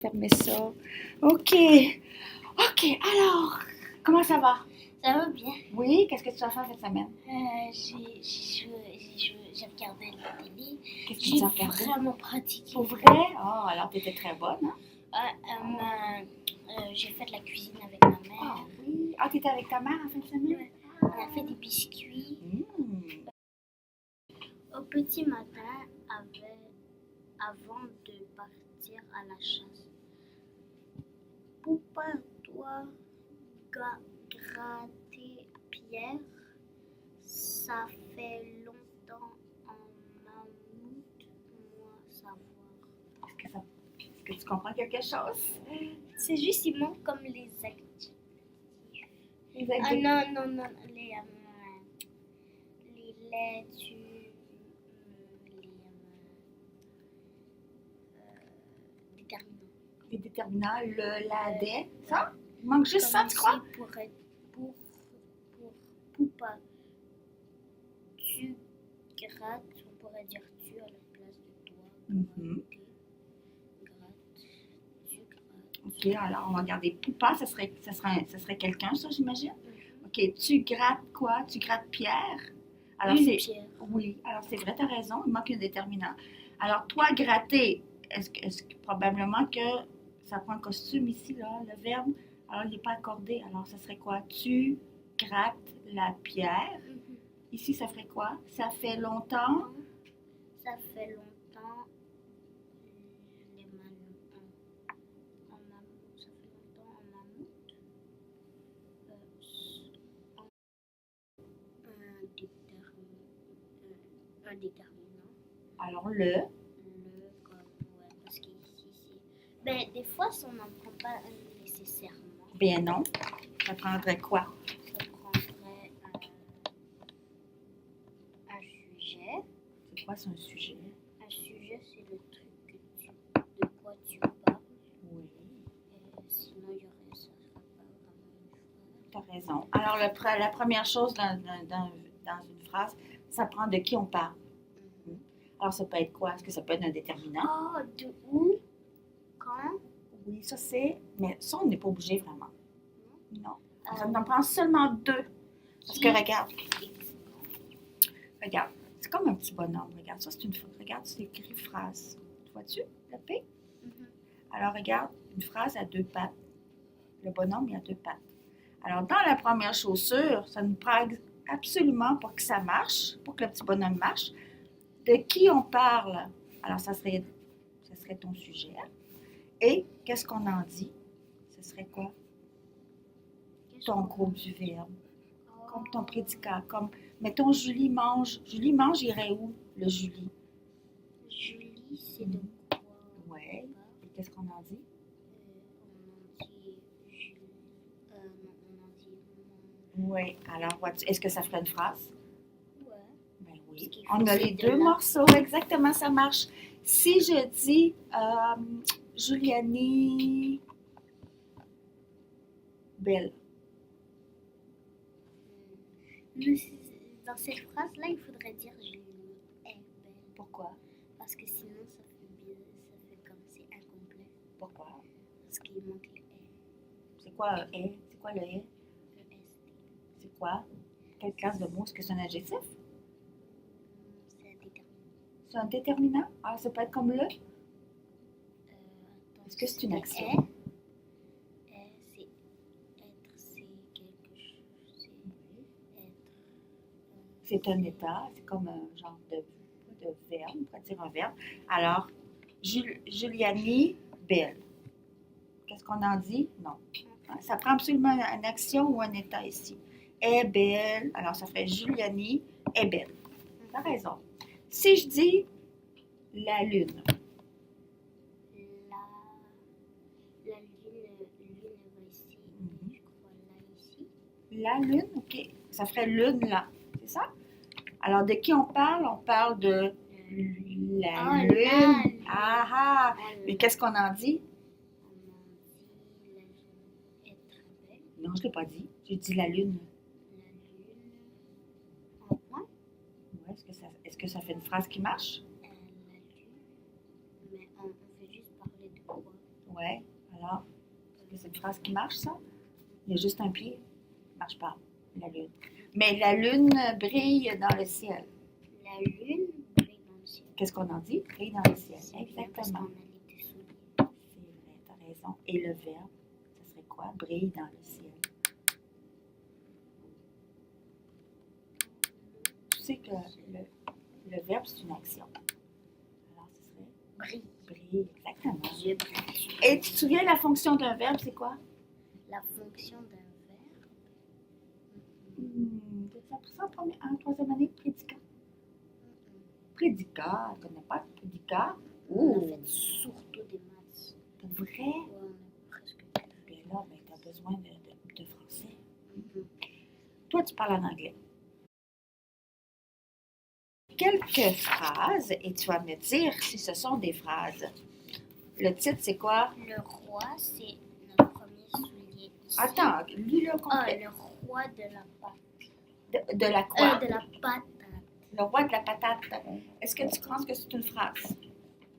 Fermez ça. OK. OK, alors, comment ça va? Ça va bien. Oui, qu'est-ce que tu vas faire cette semaine? J'ai regardé la télé. Qu'est-ce que J'ai tu as regardé? vraiment pratiqué. Pour vrai? Oh, alors tu étais très bonne, hein? J'ai fait de la cuisine avec ma Ah mère. oui. Ah, tu étais avec ta mère en fin de semaine? Ouais. On a fait des biscuits. Au petit matin, avant de partir à la chasse. Pourquoi toi gratter Pierre? Ça fait longtemps en mammouth, moi savoir. Est-ce que tu comprends quelque chose? C'est juste, il manque comme les adjectifs. Les Ah adjectifs. non, les laitues, les déterminants. Les déterminants, le, la, des, ça? Il manque juste ça, Comme tu crois? ici, pour pas tu grattes, on pourrait dire tu à la place de toi. Mhm. Gratte, tu grattes. OK, alors on va regarder Poupa, ça serait quelqu'un, ça, j'imagine? OK, tu grattes quoi? Tu grattes Pierre? Alors, Une pierre. Oui, alors c'est vrai, tu as raison, il manque un déterminant. Alors, toi, gratter, est-ce que probablement que ça prend un costume ici, là, le verbe? Alors, il n'est pas accordé. Alors, ça serait quoi? Tu grattes la pierre. Ici, ça ferait quoi? Ça fait longtemps. Ça fait longtemps. Les mammouths. En mammouth. Ça fait longtemps en mammouth. Un déterminant. Alors, le. Le comme ouais, parce qu'ici c'est. Ben des fois on n'en prend pas nécessairement. Ben non. Ça prendrait quoi? Ça prendrait un sujet. C'est quoi, c'est un sujet? Un sujet c'est le truc de quoi tu parles. Oui. Sinon il y aurait ça serait pas vraiment une phrase. Tu as raison. Alors, la première chose dans une phrase, ça prend de qui on parle. Alors, ça peut être quoi? Est-ce que ça peut être un déterminant? Oh, de où? Quand? Oui, ça c'est. Mais ça, on n'est pas obligé vraiment. Non. Ça Euh, en prend seulement deux. Parce que regarde, c'est comme un petit bonhomme. Regarde, ça c'est une phrase. Regarde, c'est écrit phrase. Vois-tu, le P? Alors, regarde, une phrase à deux pattes. Le bonhomme, il a deux pattes. Alors, dans la première chaussure, ça nous prend absolument pour que ça marche, pour que le petit bonhomme marche. De qui on parle? Alors, ça serait ton sujet. Et qu'est-ce qu'on en dit? Ce serait quoi? Ton groupe du verbe. Comme ton prédicat. Comme, mettons, Julie mange. Julie mange, irait où, le Julie? Julie, c'est de quoi? Oui. Et qu'est-ce qu'on en dit? On en dit Julie. Non, on en dit. Oui. Alors, est-ce que ça ferait une phrase? Ouais. Ben oui. On a les deux morceaux. Exactement, ça marche. Si je dis Julianie Belle. Dans cette phrase-là, il faudrait dire Julie est belle. Pourquoi? Parce que sinon, ça fait comme c'est incomplet. Pourquoi? Parce qu'il manque le est. C'est quoi est? C'est quoi le est? Le est. C'est quoi? Quelle classe de mot? Est-ce que c'est un adjectif? C'est un déterminant. C'est un déterminant? Ah, ça peut être comme le? Est-ce que c'est une action? Est, c'est être, c'est quelque chose. C'est être. C'est un état, c'est comme un genre de verbe, on pourrait dire un verbe. Alors, Julianie Belle. Qu'est-ce qu'on en dit? Non. Ça prend absolument une action ou un état ici. Est belle. Alors, ça ferait Julianie est belle. T'as raison. Si je dis la lune. La lune va ici. Je crois là, ici. La lune, ok. Ça ferait lune là. C'est ça? Alors, de qui on parle? On parle de la lune. Ah ah! Mais qu'est-ce qu'on en dit? On en dit la lune est très belle. Non, je ne l'ai pas dit. J'ai dit la lune. La lune en point. Ouais, est-ce que ça fait une phrase qui marche? La lune. Mais on fait juste parler de quoi? Ouais. Alors, est-ce que c'est une phrase qui marche, ça? Il y a juste un pied. Ça marche pas, la lune. Mais la lune brille dans le ciel. La lune brille dans le ciel. Qu'est-ce qu'on en dit? Brille dans le ciel. C'est bien parce Exactement. qu'on a les souliers. C'est vrai, t'as raison. Et le verbe, ça serait quoi? Brille dans le ciel. Tu sais que le verbe, c'est une action. Alors, ce serait Brille. brille, exactement. Je brille. Et tu te souviens, la fonction d'un verbe, c'est quoi? La fonction d'un verbe. Tu as appris ça en troisième année, prédicat. Prédicat, tu connais pas le prédicat? On a fait surtout des maths. Pour vrai? Ouais, on a presque tout fait. Bien là, ben, tu as besoin de français. Toi, tu parles en anglais. Quelques phrases, et tu vas me dire si ce sont des phrases. Le titre, c'est quoi? Le roi, c'est notre premier soulier. Ici. Attends, lis-le Ah, complet. le roi de la pâte. De la quoi? De la patate. Le roi de la patate. Est-ce que tu penses que c'est une phrase?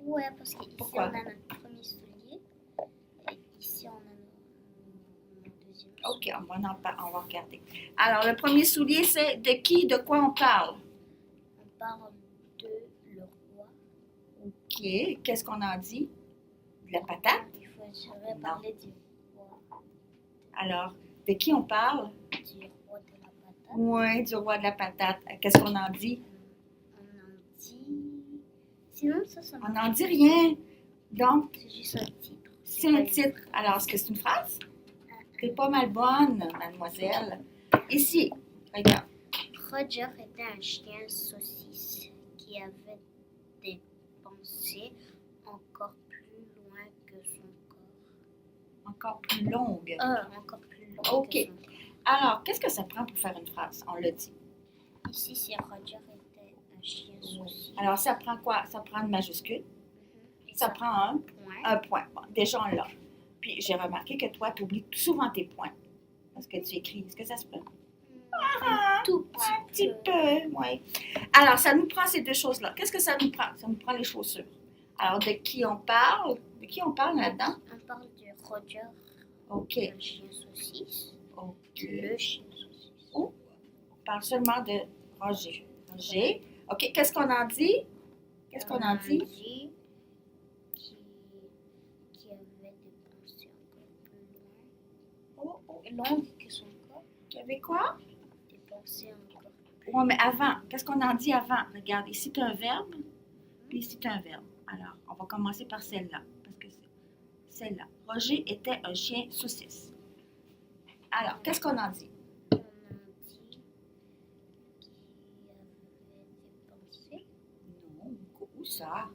Ouais, parce qu'ici, on Pourquoi? a notre premier soulier. Et ici, on a notre deuxième soulier. OK, on va regarder. Alors, le premier soulier, c'est de qui, de quoi on parle? On parle de le roi. OK, qu'est-ce qu'on en dit? De la patate? Il faut parler du roi. Alors, de qui on parle? Du roi de la patate. Oui, du roi de la patate. Qu'est-ce qu'on en dit? On en dit... Sinon, ça On n'en dit rien. Donc, c'est juste un titre. c'est un titre. Alors, est-ce que c'est une phrase? T'es pas mal bonne, mademoiselle. Ici, regarde. Roger était un chien saucisse qui avait des pensées encore plus loin que son corps. Encore plus longue. Encore plus loin OK. que son corps. Alors, qu'est-ce que ça prend pour faire une phrase? On l'a dit. Ici, c'est Roger était un chien saucisse. Alors, ça prend quoi? Ça prend une majuscule. Et Ça prend un point. point. Bon, déjà, on l'a. Puis, j'ai remarqué que toi, tu oublies souvent tes points. Parce que tu écris. Est-ce que ça se peut? Un tout Un petit peu. peu, oui. Alors, ça nous prend ces deux choses-là. Qu'est-ce que ça nous prend? Ça nous prend les chaussures. Alors, de qui on parle? De qui on parle là-dedans? On parle de Roger, OK. un chien saucisse. OK. Le chien saucisse. On parle seulement de Roger. Roger. OK. Qu'est-ce qu'on en dit? Qu'est-ce qu'on en dit? Qui avait des pensées encore plus longues que son corps. Il y avait quoi? Des pensées encore plus Oui, mais avant. Qu'est-ce qu'on en dit avant? Regarde, ici, tu as un verbe. Puis ici, tu as un verbe. Alors, on va commencer par celle-là. Parce que c'est celle-là. Roger était un chien saucisse. Alors, qu'est-ce qu'on en dit? On a dit qu'il avait des pensées. Non, où ça?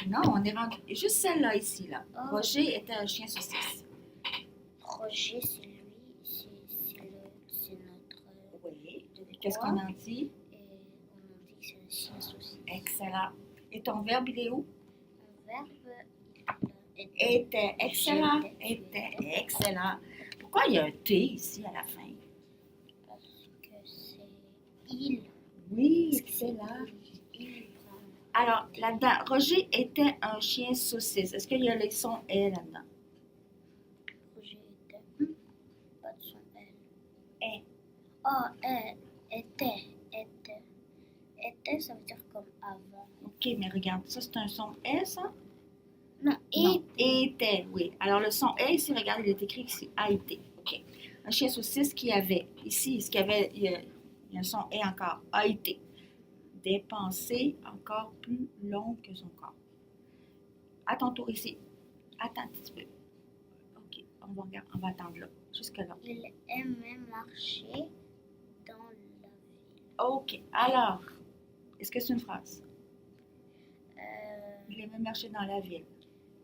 Non, on est rendu. Juste celle-là ici, là. Ah. Roger était un chien saucisse. Roger, c'est lui, c'est notre. Oui. Qu'est-ce qu'on en dit? Et on a dit que c'est un chien saucisse. Excellent. Et ton verbe, il est où? Un verbe Était. Excellent. J'étais. Était. Excellent. Pourquoi il y a un T ici à la fin? Parce que c'est il. Oui, Parce que c'est excellent. il prend. Alors, là-dedans, Roger était un chien saucisse. Est-ce qu'il y a les sons « là-dedans? Roger était. Pas de son L. Eh. Ah, était. Était, ça veut dire comme avant. OK, mais regarde, ça c'est un son « est », ça? Non, Non, était, oui. Alors, le son « est » ici, regarde, il est écrit ici, « a été ». OK. Un chien saucisse qui avait, ici, ce qu'il y avait, il y a un son « est » encore, « a été ». Des pensées encore plus longues que son corps. À ton tour ici. Attends un petit peu. OK, on va attendre là, jusque là. Il aimait marcher dans la ville. OK, alors, est-ce que c'est une phrase? Euh, Il aimait marcher dans la ville.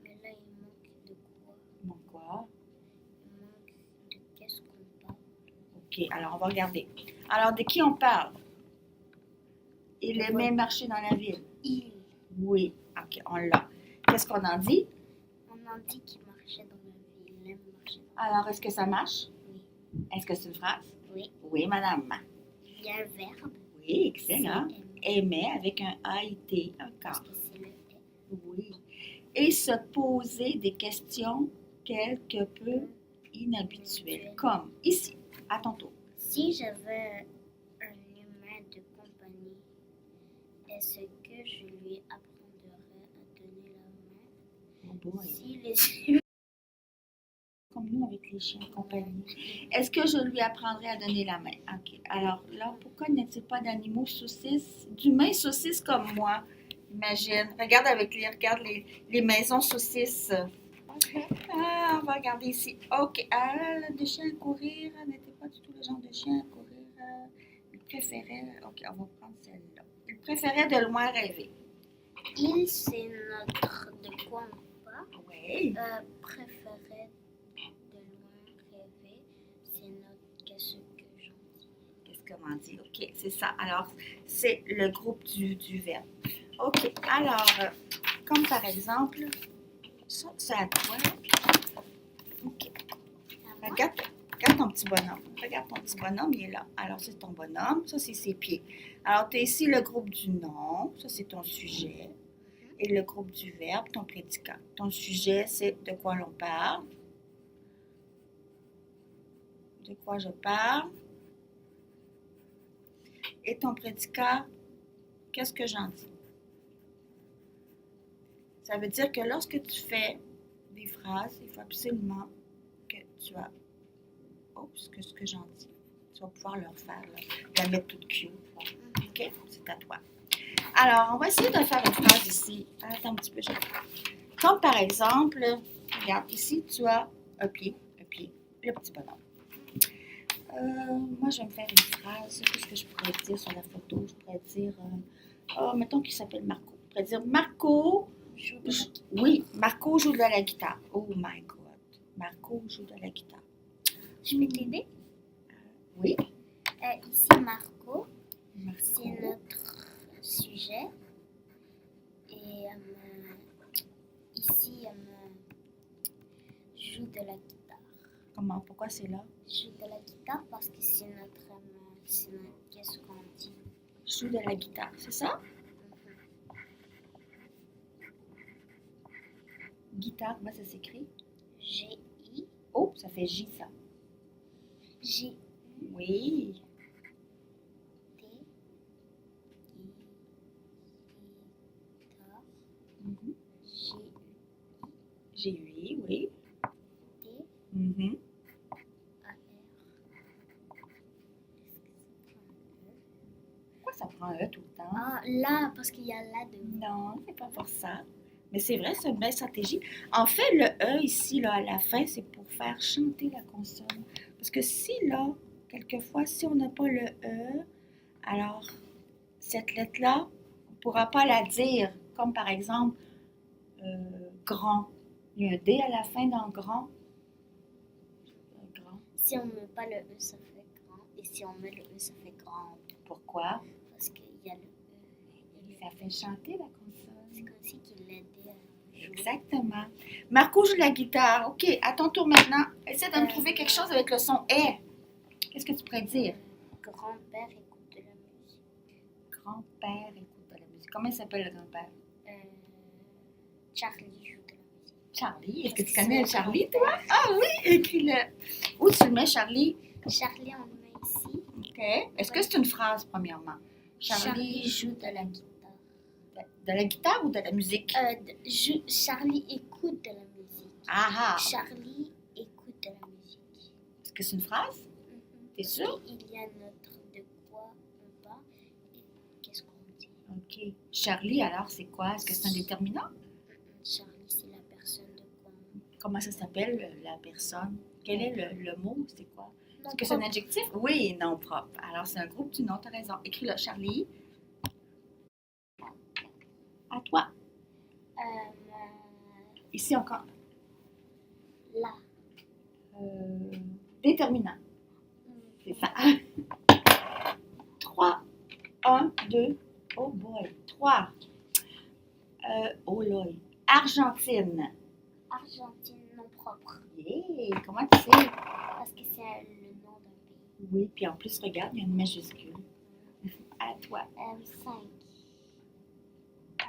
mais là, il manque de quoi? Bon, quoi? Il manque de qu'est-ce qu'on parle? OK, alors on va regarder. Alors, de qui on parle? Il aimait marcher dans la ville. Il. Oui, OK, on l'a. Qu'est-ce qu'on en dit? On en dit qu'il marchait dans la ville. Il aime marcher dans Alors, est-ce que ça marche? Oui. Est-ce que c'est une phrase? Oui. Oui, madame. Il y a un verbe. Oui, excellent. C'est aimer. Aimait avec un A-I-T Parce encore. que c'est le Oui. et se poser des questions quelque peu inhabituelles. Comme ici, à ton tour. Si j'avais un humain de compagnie, est-ce que je lui apprendrais à donner la main? Oh boy. Si les Comme nous avec les chiens de compagnie. Est-ce que je lui apprendrai à donner la main? OK. Alors là, pourquoi n'y pas d'animaux saucisses, d'humains saucisses comme moi? Imagine. Regarde les maisons saucisses. Ah, on va regarder ici. OK. Ah, le chien à courir, elle n'était pas du tout le genre de chien à courir. Il préférait. OK, on va prendre celle-là. Il préférait de loin rêver. il, c'est notre de quoi on parle. Oui. Préférait de loin rêver, c'est notre qu'est-ce que j'en dis. Qu'est-ce qu'on dit? OK, c'est ça. Alors, c'est le groupe du verbe. OK, alors, comme par exemple, ça, c'est à toi. OK. Regarde ton petit bonhomme. Regarde ton petit bonhomme, il est là. Alors, c'est ton bonhomme. Ça, c'est ses pieds. Alors, tu as ici le groupe du nom. Ça, c'est ton sujet. Et le groupe du verbe, ton prédicat. Ton sujet, c'est de quoi l'on parle. De quoi je parle. Et ton prédicat, qu'est-ce que j'en dis? Ça veut dire que lorsque tu fais des phrases, il faut absolument que tu as... Oups, ce que j'en dis. Tu vas pouvoir le refaire, là. La mettre toute cute. OK? C'est à toi. Alors, on va essayer de faire une phrase ici. Attends un petit peu. Comme par exemple, regarde, ici, tu as un pied, le petit bonhomme. Moi, je vais me faire une phrase. Qu'est-ce que je pourrais dire sur la photo? Je pourrais dire, mettons qu'il s'appelle Marco. Je pourrais dire, Marco joue de la guitare. Oh my God. Marco joue de la guitare. Je peux t'aider? Oui. Ici, Marco. C'est notre sujet. Et ici, joue de la guitare. Comment? Pourquoi c'est là? Joue de la guitare parce que c'est notre qu'est-ce qu'on dit? Joue de la guitare, c'est ça? Guitare, comment ça s'écrit? G-I. Oh, ça fait J, ça. G-U. Oui. T-I. Guitare. G-U. G-U-I, oui. T. Mm-hmm. A-R. Pourquoi ça prend un E tout le temps? Ah, là, parce qu'il y a là de... Non, c'est pas pour ça. Mais c'est vrai, c'est une belle stratégie. En fait, le E ici, là, à la fin, c'est pour faire chanter la consonne. Parce que si, là, quelquefois, si on n'a pas le E, alors, cette lettre-là, on ne pourra pas la dire. Comme par exemple, grand. Il y a un D à la fin dans grand. Grand. Si on ne met pas le E, ça fait grand. Et si on met le E, ça fait grand. Pourquoi? Parce qu'il y a le E. Et ça fait chanter la consonne. C'est comme si qu'il l'aidait à jouer. Exactement. Marco joue de la guitare. OK, à ton tour maintenant. Essaie de me trouver quelque chose avec le son « est ». Qu'est-ce que tu pourrais dire? Grand-père écoute de la musique. Grand-père écoute de la musique. Comment il s'appelle le grand-père? Charlie joue de la musique. Charlie. Est-ce que tu connais Charlie, toi? Ah oui, écris-le. Où tu le mets, Charlie? Charlie, on le met ici. OK. Est-ce que c'est une phrase, premièrement? Charlie joue de la guitare. De la guitare ou de la musique? Charlie écoute de la musique. Ah ah. Charlie écoute de la musique. Est-ce que c'est une phrase? T'es sûr? Il y a notre de quoi on parle et qu'est-ce qu'on dit. OK. Charlie, alors, c'est quoi? Est-ce que c'est un déterminant? Charlie, c'est la personne de quoi on parle. Comment ça s'appelle, la personne? Quel est le mot? C'est quoi? Non, Est-ce que c'est un adjectif? Oui, non propre. Alors, c'est un groupe du nom, tu as raison. Écris-le, Charlie. À toi. Ici encore. Là. Déterminant. C'est ça. 3, 1, 2. Oh boy. 3. Oh là. Argentine. Argentine non propre. Yeah. Comment tu sais? Parce que c'est le nom d'un pays. Oui, puis en plus, regarde, il y a une majuscule. À toi. 5. 1,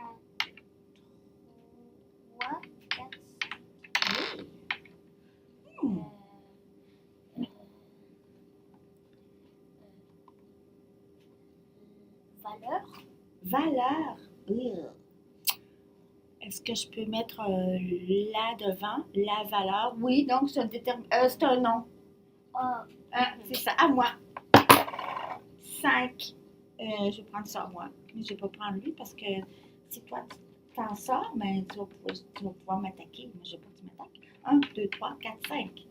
3. Valeur. Est-ce que je peux mettre la devant? La valeur. Oui, donc c'est c'est un nom. C'est ça, à moi. 5. Je vais prendre ça à moi. Mais je ne vais pas prendre lui parce que si toi tu t'en sors, mais tu vas pouvoir m'attaquer. Moi, je ne veux pas que tu m'attaques. 1, 2, 3, 4, 5.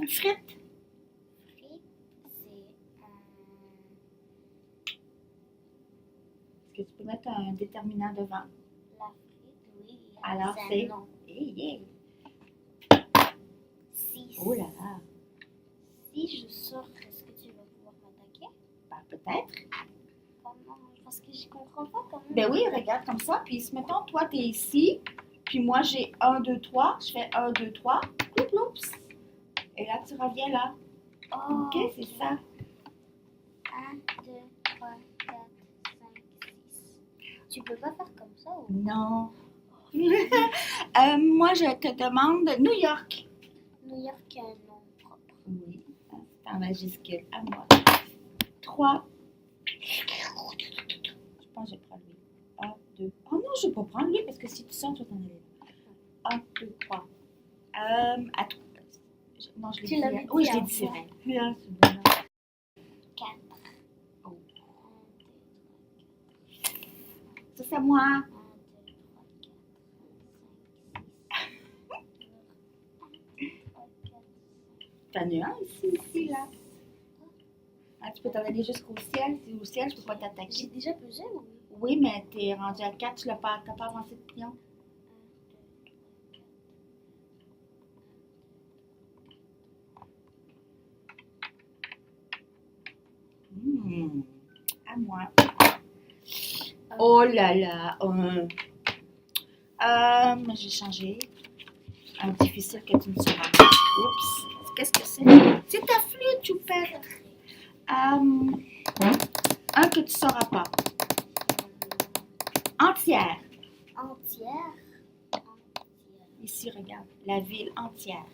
Frites. Frites, c'est Est-ce que tu peux mettre un déterminant devant? la frite, oui. Alors, un c'est. nom. Yeah. 6. Oh là là. Si je sors, est-ce que tu vas pouvoir m'attaquer? Ben, peut-être. Comment? Parce que je comprends pas comment. Ben oui, regarde comme ça. Puis, mettons, toi, tu es ici. Puis moi, j'ai 1, 2, 3. Je fais 1, 2, 3. Oups. Et là, tu reviens là. Oh, OK, c'est ça. 1, 2, 3, 4, 5, 6. Tu peux pas faire comme ça ou? Non. Moi, je te demande New York. New York a un nom propre. Oui, c'est en majuscule. À moi. 3. Je pense que je vais prendre lui. 1, 2. Oh non, je ne vais pas prendre lui parce que si tu sors, tu vas t'en aller là. 1, 2, 3. À toi. Non, je l'ai Tu dit. l'avais Oui, dit je l'ai avant. dit, c'est vrai. Ah, c'est bon. 4. Oh. 1, 2, 3, 4. Ça, c'est à moi. 1, 2, 3, 4, 5, 6. 1, 2, 3, 4, 5, 6. T'en as un ici, là. Ah, tu peux t'en aller jusqu'au ciel. Si au ciel, je ne peux pas J'ai t'attaquer. déjà pesé ou? Oui, mais t'es rendu à 4, tu n'as pas avancé de pion. 1, 2, 3, 4. À moi. Oh là là. J'ai changé. Un difficile que tu me sauras. Oups. Qu'est-ce que c'est? C'est ta flûte, Choupette. Un que tu ne sauras pas. Entière. Entière. Ici, regarde. La ville entière.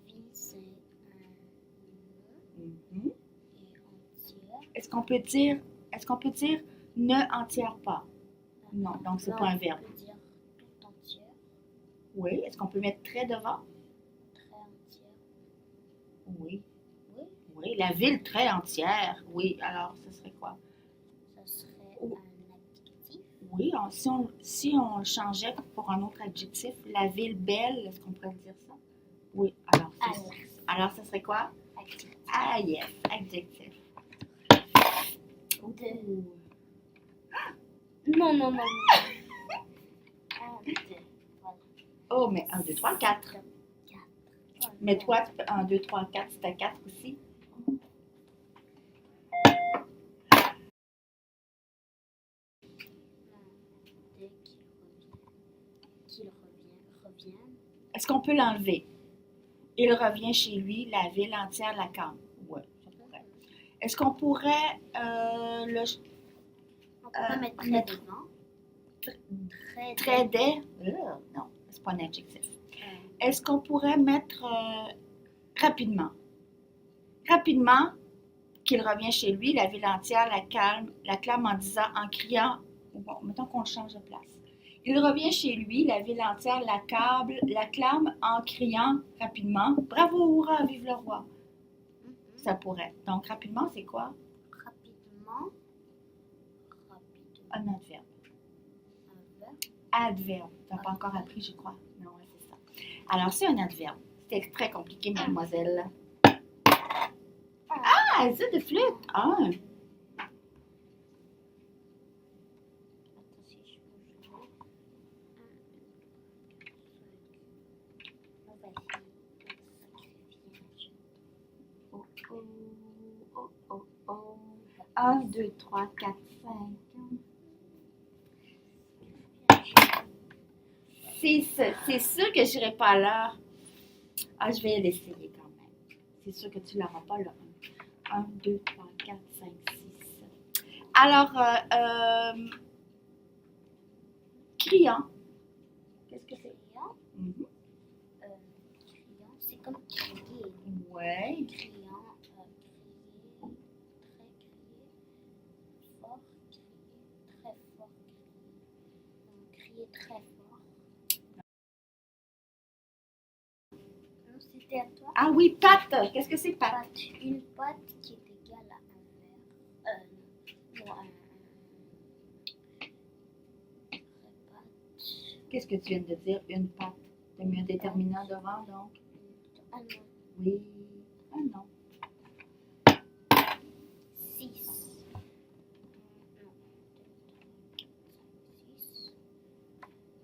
Ville, c'est un Mhm. et entière. Est-ce qu'on peut dire ne entière pas? Non, donc c'est pas un verbe. On peut dire tout entière. Oui. Est-ce qu'on peut mettre très devant? Très entière. Oui. Oui. Oui. La ville très entière. Oui. Alors, ce serait quoi? Ça serait Oh. un adjectif. Oui. Si on le changeait pour un autre adjectif, la ville belle, est-ce qu'on pourrait dire ça? Oui. Alors, ce serait quoi? Adjectif. Ah, yes. Adjectif. Non. 1, 2. Voilà. Oh, mais 1, 2, 3, 4. 4. Mais toi, 1, 2, 3, 4, c'était 4 aussi. Dès qu'il revient. Est-ce qu'on peut l'enlever? Il revient chez lui, la ville entière l'acclame. Oui, ça pourrait. Est-ce qu'on pourrait On pourrait mettre très mettre devant. très des? Non, c'est pas un adjectif. Est-ce qu'on pourrait mettre rapidement? Rapidement, qu'il revient chez lui, la ville entière l'acclame en criant, bon, mettons qu'on le change de place. Il revient chez lui, la ville entière l'acclame en criant rapidement, bravo, hurrah, vive le roi. Ça pourrait. Donc, rapidement, c'est quoi? Rapidement. Un adverbe. Un verbe. Adverbe. Tu n'as pas encore appris, je crois. Non, ouais, c'est ça. Alors, c'est un adverbe. C'est très compliqué, mademoiselle. Ah, c'est de flûte. Ah. Attends, si je peux jouer. 1, 2, 3, 4, 5, 1, 2, 3, 4, 5. 6. C'est sûr que je n'irai pas là. Ah, je vais l'essayer quand même. C'est sûr que tu ne l'auras pas là. 1, 2, 3, 4, 5, 6. Alors, criant. Qu'est-ce que c'est? Criant. Criant, c'est comme crier. Ouais. Criant, crier, très crier. est très fort. Non, c'était à toi. Ah oui, pâte. Qu'est-ce que c'est pâte? Pâte. Une pâte qui est égale à un verre. Non, pâte. Qu'est-ce que tu viens de dire? Une pâte. Tu as mis un déterminant devant, donc? Ah non. Oui. Ah non. 6. Non. 6.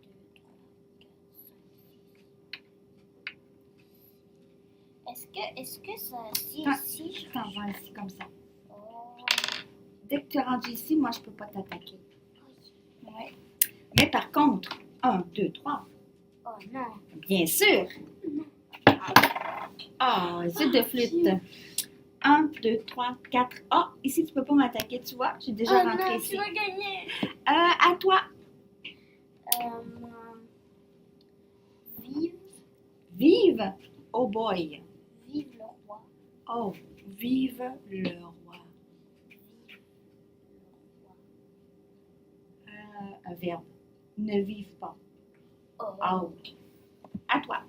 2, 3, 4, 5, 6. Est-ce que ça. Si Je t'envoie ici comme ça. Oh. Dès que tu es rendu ici, moi, je peux pas t'attaquer. Oui. Ouais. Mais par contre, 1, 2, 3. Oh non. Bien sûr. Non. Ah, c'est de flûte. 1, 2, 3, 4. Ah, ici, tu peux pas m'attaquer, tu vois. J'ai déjà Oh rentré non, ici. tu vas gagner. À toi. Vive. Vive. Oh boy. Vive le roi. Oh, vive le roi. Vive le roi. Un verbe. Ne vive pas. Oh. Out. À toi.